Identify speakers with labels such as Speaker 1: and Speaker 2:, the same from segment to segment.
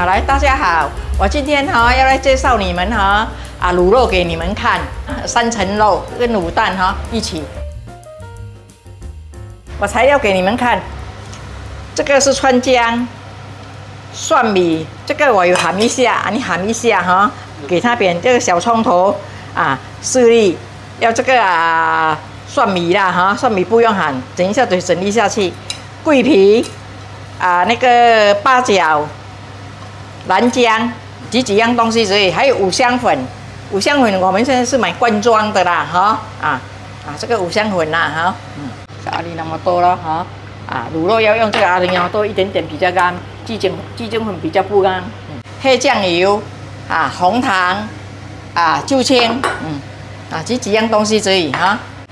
Speaker 1: 来，大家好，我今天要来介绍你们卤肉给你们看，3层肉跟卤蛋一起。我材料给你们看，这个是川姜、蒜米，这个我有喊一下，你喊一下给它扁这个小葱头4粒，要这个蒜米啦蒜米不用喊，等一下就整理下去。桂皮那个八角。 南姜几样东西而已，还有五香粉。五香粉我们现在是买罐装的啦，这个五香粉啦，阿里那么多了卤肉要用这个阿里那么多一点点比较干，鸡精粉比较不干。黑酱油红糖酒精，几样东西而已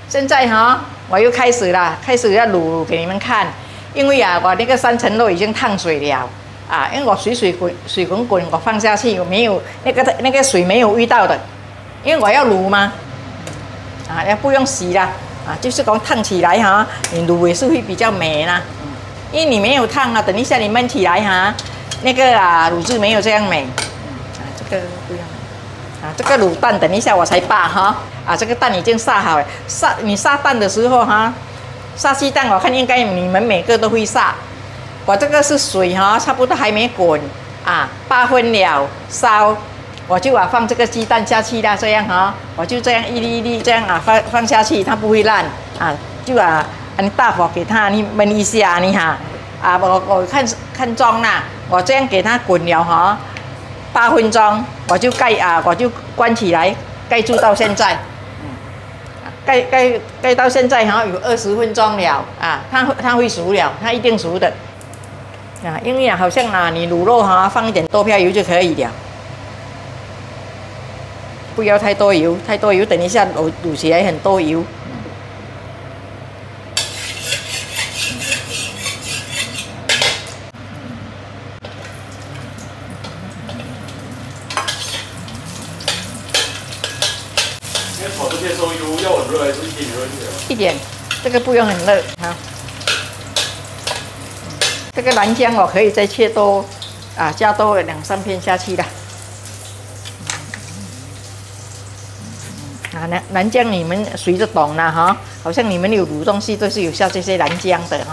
Speaker 1: 现在我又开始了，开始要卤给你们看，因为我那个3层肉已经烫水了。 因为我水滚滚，我放下去，我没有那个水没有味道的，因为我要卤嘛，要不用洗啦，就是讲烫起来你卤也是会比较美啦，因为你没有烫等一下你焖起来那个卤汁没有这样美，这个不用，这个卤蛋等一下我才扒这个蛋已经杀好了，你杀蛋的时候杀鸡蛋我看应该你们每个都会杀。 我这个是水差不多还没滚8分了，烧，我就放这个鸡蛋下去啦，这样我就这样一粒一粒这样放下去，它不会烂就你大火给它你焖一下你我看钟啦，我这样给它滚了8分钟，我就我就关起来，盖住到现在，盖到现在有20分钟了它会熟了，它一定熟的。 因为好像你卤肉放一点多漂油就可以了，不要太多油，太多油等一下卤起来很多油。
Speaker 2: 因为炒这些时候油要很热还是一点热一点？
Speaker 1: 一点，这个不用很热这个南姜我可以再切多加多2、3片下去的。南姜你们谁都懂了好像你们有卤东西都是有下这些南姜的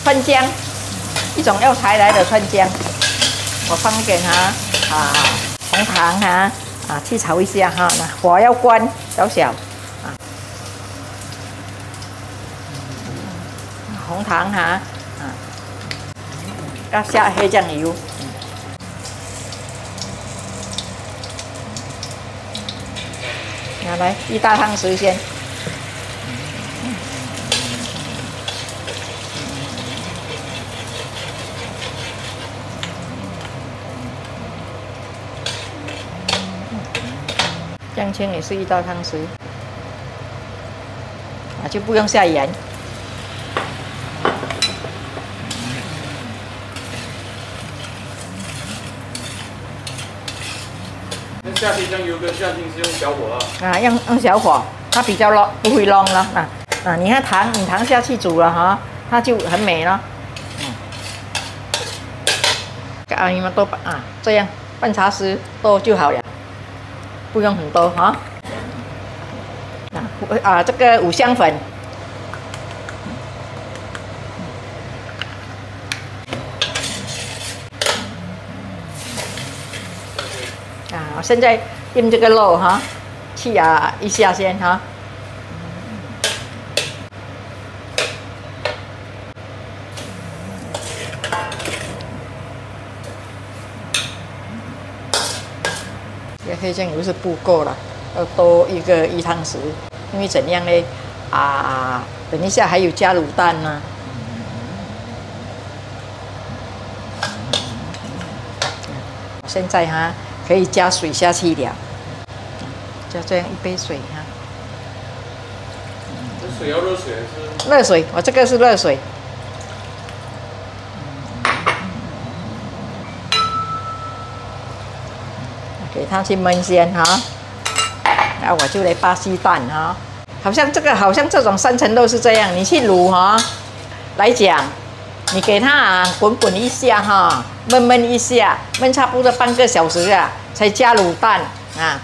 Speaker 1: 川姜，一种药材来的川姜，我放一点红糖去炒一下火要关小。 红糖要下黑酱油，拿来1大汤匙先，酱青也是1大汤匙，就不用下盐。
Speaker 2: 下青酱油跟下青是用小火
Speaker 1: 用小火，它比较燶，不会燶了你看你糖下去煮了它就很美了。你们多这样半茶匙多就好了，不用很多这个五香粉。 我现在用这个肉去一下先这黑酱油是不够了，要多1汤匙，因为怎样呢？等一下还有加卤蛋呢。现在可以加水下去了，就这样1杯水
Speaker 2: 这水要热水还是？
Speaker 1: 热水，我这个是热水。给它去焖先然后我就来扒鸡蛋好像这种3层肉是这样，你去卤来讲你给它啊滚滚一下哈，焖一下，焖差不多半个小时啊，才加卤蛋啊。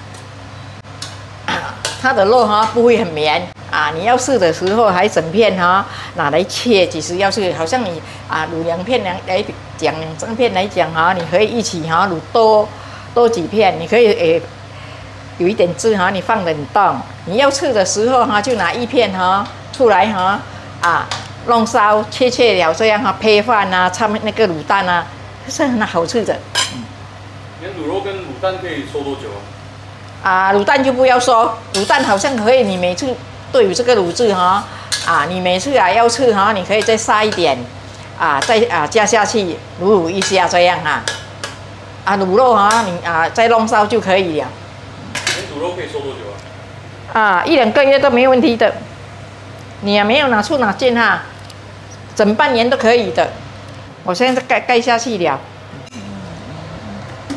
Speaker 1: 它的肉哈不会很绵啊，你要吃的时候还整片哈拿来切。其实要是好像你啊卤2片来讲2整片来讲哈，你可以一起哈卤多几片，你可以有一点汁哈，你放冷冻。你要吃的时候哈，就拿1片哈出来哈啊弄烧切了这样哈配饭啊，插那个卤蛋啊，是很好吃的。
Speaker 2: 连卤肉跟卤蛋可以收多久啊？
Speaker 1: 啊，卤蛋就不要说，卤蛋好像可以，你每次都有这个卤字哈，啊，你每次啊要吃哈，你可以再撒一点，啊，再加下去卤一下这样哈，啊，卤肉哈，你啊再弄烧就可以了。
Speaker 2: 连卤肉可以收多久啊？
Speaker 1: 啊，1、2个月都没问题的，你也没有拿出拿进哈，整半年都可以的。我现在盖下去了，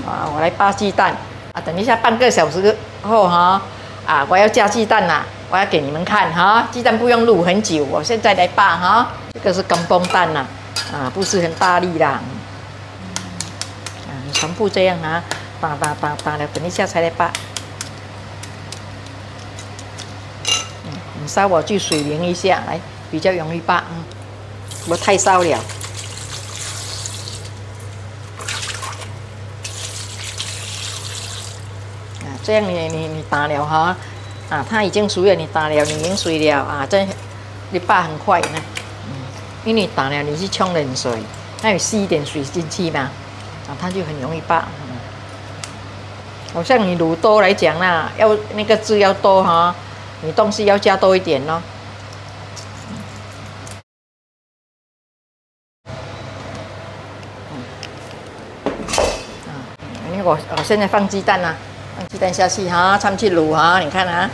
Speaker 1: 啊，我来扒鸡蛋。啊，等一下半个小时后哈，啊，我要加鸡蛋啦，我要给你们看哈，鸡蛋不用卤很久，我现在来扒哈，这个是干崩蛋啦，啊，不是很大力啦，啊，你全部这样啊，扒了，等一下才来扒，你稍微去水淋一下，来比较容易扒，不太烧了。这样你打了哈，啊，它已经熟了，你打了，你淋水了啊，这你扒很快呢，因为你打了你去冲冷水，那有吸一点水进去嘛，啊，它就很容易扒。好像你卤多来讲啦，要那个汁要多哈，你东西要加多一点咯。因为我现在放鸡蛋啦。放鸡蛋下去哈，掺去卤哈，你看啊。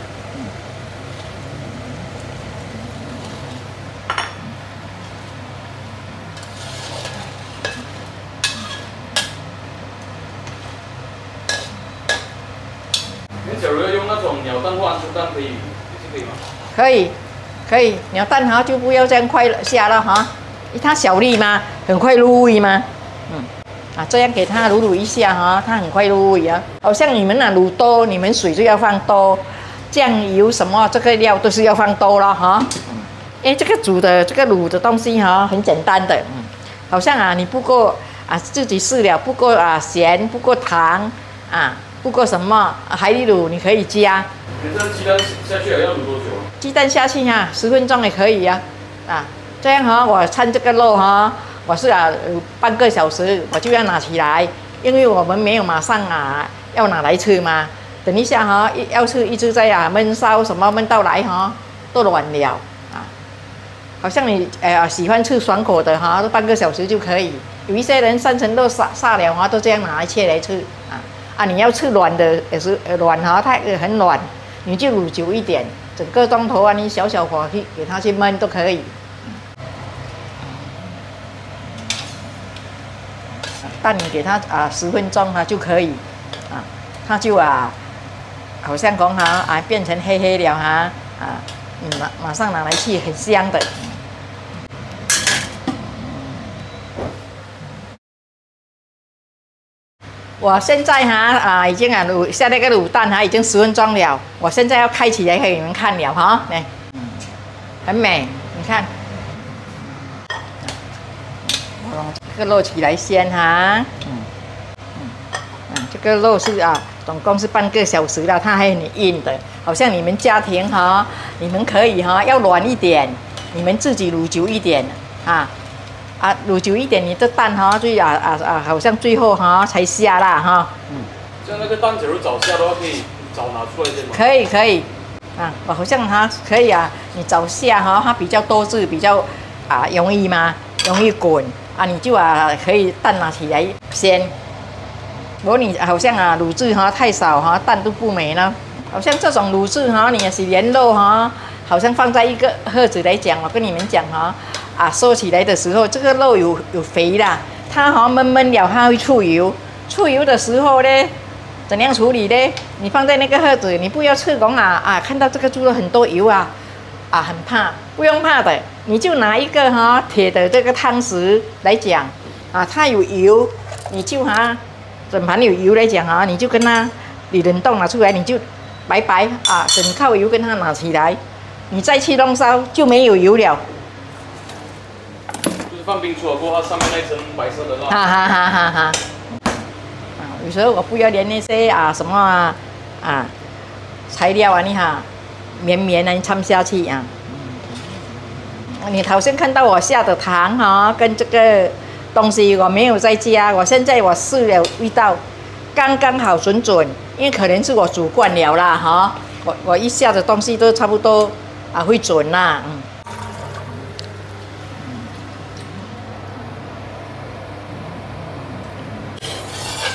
Speaker 2: 那假如要用那种鸟蛋或鹌鹑蛋，也是可以吗？
Speaker 1: 可以，鸟蛋哈就不要这样快下了哈，它小粒嘛，很快入味嘛，啊，这样给它卤一下哈，它很快入味啊。好像你们啊卤多，你们水就要放多，酱油什么这个料都是要放多了哈。这个煮的这个卤的东西哈，很简单的，好像啊你不够啊自己试了不够啊咸，不够糖啊，不够什么海蛎卤你可以加。
Speaker 2: 你这鸡蛋下去要卤多久啊？
Speaker 1: 鸡蛋下去哈，10分钟也可以呀，啊，这样哈我掺这个肉哈。我是半个小时我就要拿起来，因为我们没有马上要拿来吃嘛。等一下哈，要吃一直在焖烧什么焖到来哈，都软了啊。好像你喜欢吃爽口的哈，都半个小时就可以。有一些人3层肉杀了哈，都这样拿来切来吃啊。你要吃软的也是软哈，它很软，你就卤久一点，整个钟头啊，你小火去给它去焖都可以。但你给它10分钟就可以啊，它就好像讲变成黑了哈你马上拿来去很香的。我现在已经卤下那个卤蛋已经10分钟了，我现在要开起来给你们看了哈，来，很美，你看。这个肉起来先哈，这个肉是总共是半个小时了，它还很硬的，好像你们家庭哈，你们可以要软一点，你们自己卤久一点卤久一点，你的蛋就好像最后才下啦哈。
Speaker 2: 像那个蛋，假如早下的话，可以早拿出来先吗？
Speaker 1: 可以好像可以你早下它比较多汁，比较容易嘛，容易滚。你就可以蛋拿起来先。如果你好像卤汁太少蛋都不美了。好像这种卤汁你也是连肉好像放在一个盒子来讲，我跟你们讲收起来的时候，这个肉有肥啦，它焖了它会出油，出油的时候呢，怎样处理呢？你放在那个盒子，你不要吃讲看到这个猪肉很多油很怕，不用怕的。你就拿一个哈铁的这个汤匙来讲啊，它有油，你就整盘有油来讲啊，你就跟它你冷冻拿出来，你就白啊，整靠油跟它拿起来，你再去弄烧就没有油了。
Speaker 2: 就是放冰出了过后，上面那层白色的蜡。
Speaker 1: 哈。有时候我不要连那些什么材料啊，你绵啊，你掺下去啊。你好像看到我下的糖跟这个东西我没有再加，我现在我试了味道刚刚好准，因为可能是我煮惯了啦我一下的东西都差不多会准啦。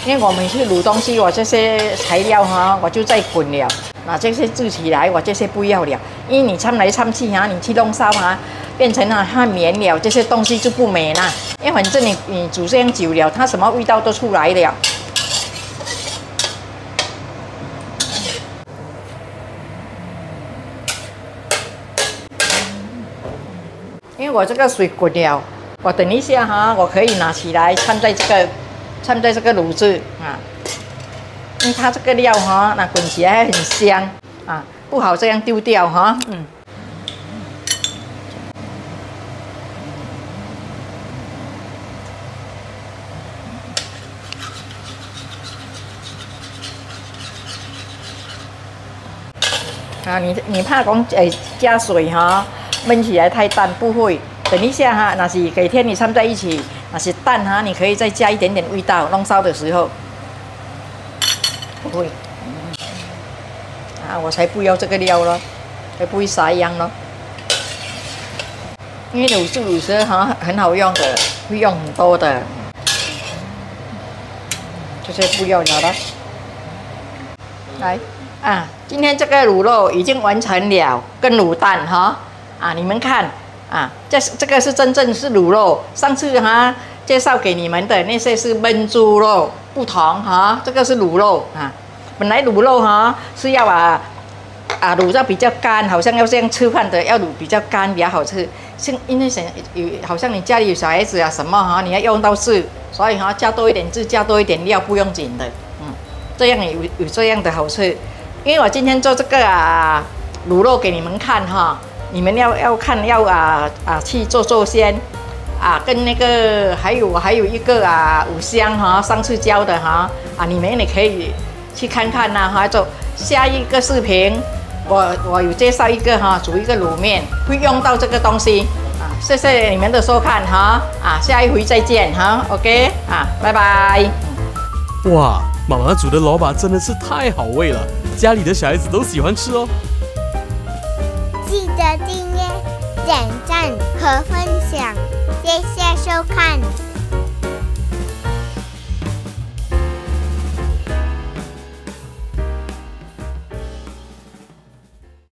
Speaker 1: 因为我们去卤东西，我这些材料我就在滚了，那这些煮起来我这些不要了，因为你掺来掺去你去弄烧变成它绵了，这些东西就不美啦。因为反正你煮这样久了，它什么味道都出来了。因为我这个水滚了，我等一下我可以拿起来掺在这个卤子因为它这个料那滚起来很香不好这样丢掉你怕讲加水焖起来太淡，不会。等一下那是改天你掺在一起，那是蛋你可以再加一点点味道，弄烧的时候不会。我才不要这个料咯，才不会撒样咯。因为卤汁很好用的，会用很多的，这些不要了了。来今天这个卤肉已经完成了，跟卤蛋你们看这个是真正是卤肉，上次介绍给你们的那些是焖猪肉，不同这个是卤肉本来卤肉是要卤到比较干，好像要这样吃饭的，要卤比较干比较好吃。因为好像你家里有小孩子什么你要用到是，所以加多一点汁，加多一点料不用紧的，这样有这样的好吃。因为我今天做这个卤肉给你们看你们要看去做先跟那个还有一个五香上次教的你们也可以去看看做下一个视频我有介绍一个煮一个卤面会用到这个东西谢谢你们的收看下一回再见OK 拜拜。
Speaker 3: 哇，妈妈煮的萝卜真的是太好味了，家里的小孩子都喜欢吃哦。
Speaker 4: 记得订阅、点赞和分享，谢谢收看。